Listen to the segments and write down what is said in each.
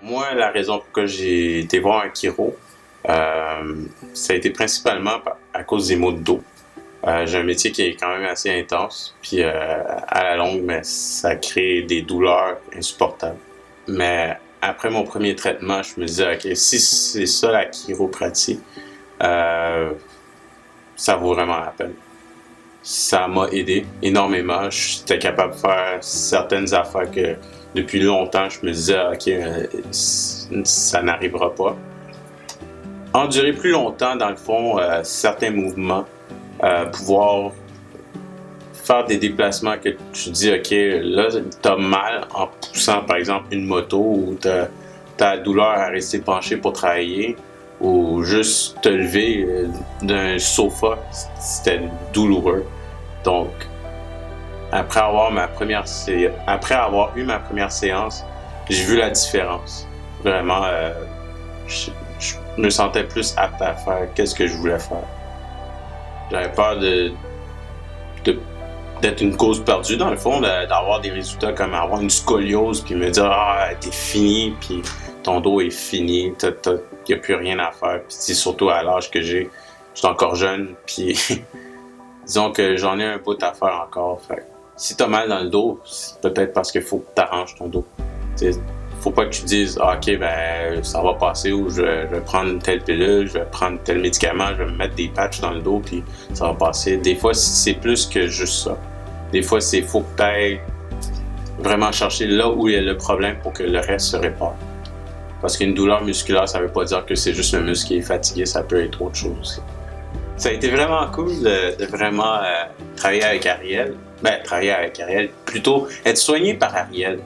Moi, la raison pour laquelle j'ai été voir un chiro, ça a été principalement à cause des maux de dos. J'ai un métier qui est quand même assez intense, puis à la longue, mais ça crée des douleurs insupportables. Mais après mon premier traitement, je me disais, ok, si c'est ça la chiropratie, euh, ça vaut vraiment la peine. Ça m'a aidé énormément. J'étais capable de faire certaines affaires que depuis longtemps, je me disais, ok, ça n'arrivera pas. Endurer plus longtemps, dans le fond, certains mouvements, pouvoir faire des déplacements que tu dis, ok, là, t'as mal en poussant, par exemple, une moto ou t'as la douleur à rester penché pour travailler ou juste te lever d'un sofa, c'était douloureux. Donc, après avoir eu ma première séance, j'ai vu la différence. Vraiment, je me sentais plus apte à faire qu'est-ce que je voulais faire. J'avais peur de- d'être une cause perdue dans le fond, d'avoir des résultats comme avoir une scoliose puis me dire ah t'es fini puis ton dos est fini, il n'y a plus rien à faire. Puis c'est surtout à l'âge que j'ai, je suis encore jeune puis disons que j'en ai un bout à faire encore. Fait si t'as mal dans le dos, c'est peut-être parce qu'il faut que t'arranges ton dos. T'sais, faut pas que tu dises ah, ok ben ça va passer ou je vais prendre telle pilule, je vais prendre tel médicament, je vais me mettre des patchs dans le dos puis ça va passer. Des fois c'est plus que juste ça. Des fois c'est faut que t'ailles vraiment chercher là où il y a le problème pour que le reste se répare. Parce qu'une douleur musculaire, ça veut pas dire que c'est juste le muscle qui est fatigué, ça peut être autre chose aussi. Ça a été vraiment cool de vraiment travailler avec Ariel. Ben, travailler avec Ariel, plutôt être soigné par Ariel.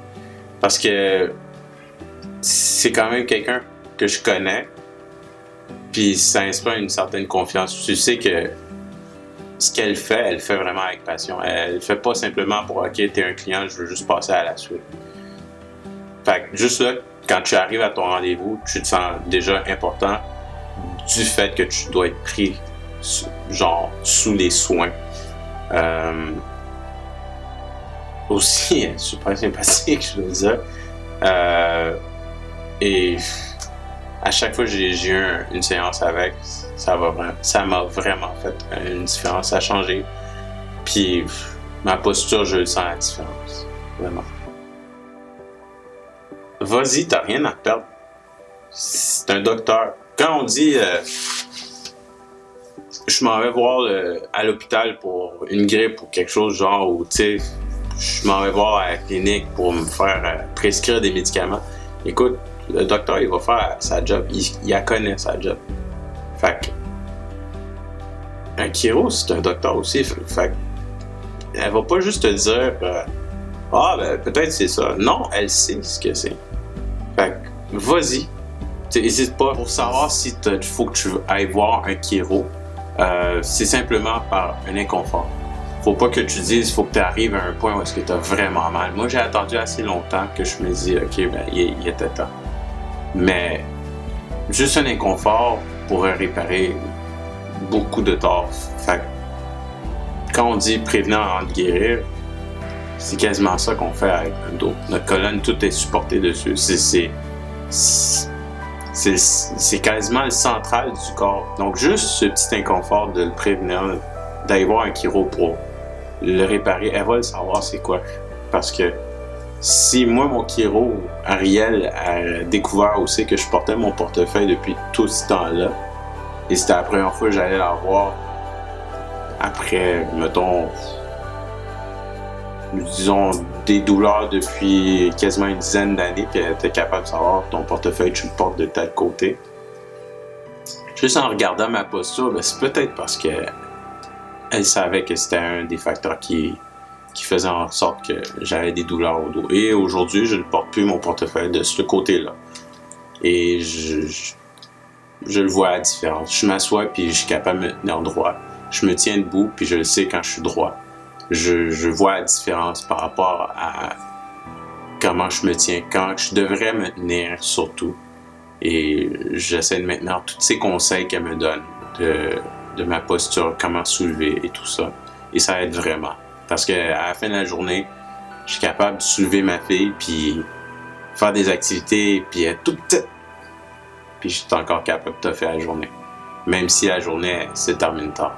Parce que c'est quand même quelqu'un que je connais, puis ça inspire une certaine confiance. Tu sais que ce qu'elle fait, elle fait vraiment avec passion. Elle fait pas simplement pour ok, t'es un client, je veux juste passer à la suite. Fait que juste là, quand tu arrives à ton rendez-vous, tu te sens déjà important du fait que tu dois être pris genre sous les soins. Aussi, super sympathique, je dois dire. Et à chaque fois que j'ai eu une séance avec, ça m'a vraiment fait une différence. Ça a changé. Puis ma posture, je sens la différence. Vraiment. Vas-y, t'as rien à perdre. C'est un docteur. Quand on dit je m'en vais voir à l'hôpital pour une grippe ou quelque chose genre, ou tu sais, je m'en vais voir à la clinique pour me faire prescrire des médicaments. Écoute, le docteur, il va faire sa job. Il la connaît, sa job. Fait que, un chiro, c'est un docteur aussi. Fait que, elle va pas juste te dire ah, ben, peut-être c'est ça. Non, elle sait ce que c'est. Fait que, vas-y. N'hésite pas pour savoir si il faut que tu ailles voir un chiro. C'est simplement par un inconfort. Faut pas que tu dises, faut que tu arrives à un point où est-ce que tu as vraiment mal. Moi, j'ai attendu assez longtemps que je me dis, ok, ben, il était temps. Mais juste un inconfort pourrait réparer beaucoup de torts. Fait que, quand on dit prévenir avant de guérir, c'est quasiment ça qu'on fait avec un dos. Notre colonne, tout est supporté dessus. C'est quasiment le central du corps. Donc, juste ce petit inconfort de le prévenir, d'aller voir un chiro pour le réparer, elle va le savoir c'est quoi. Parce que si moi, mon chiro, Ariel, a découvert aussi que je portais mon portefeuille depuis tout ce temps-là, et c'était la première fois que j'allais la voir après, mettons, disons, des douleurs depuis quasiment une dizaine d'années, puis elle était capable de savoir ton portefeuille, tu le portes de tel côté. Juste en regardant ma posture, ben, c'est peut-être parce que elle savait que c'était un des facteurs qui faisait en sorte que j'avais des douleurs au dos. Et aujourd'hui, je ne porte plus mon portefeuille de ce côté-là. Et je le vois à la différence. Je m'assois puis je suis capable de me tenir droit. Je me tiens debout puis je le sais quand je suis droit. Je vois la différence par rapport à comment je me tiens, quand je devrais me tenir surtout. Et j'essaie de maintenir tous ces conseils qu'elle me donne de ma posture, comment soulever et tout ça. Et ça aide vraiment. Parce qu'à la fin de la journée, Je suis capable de soulever ma fille, puis faire des activités, puis être toute petite. Puis je suis encore capable de te faire la journée. Même si la journée se termine tard.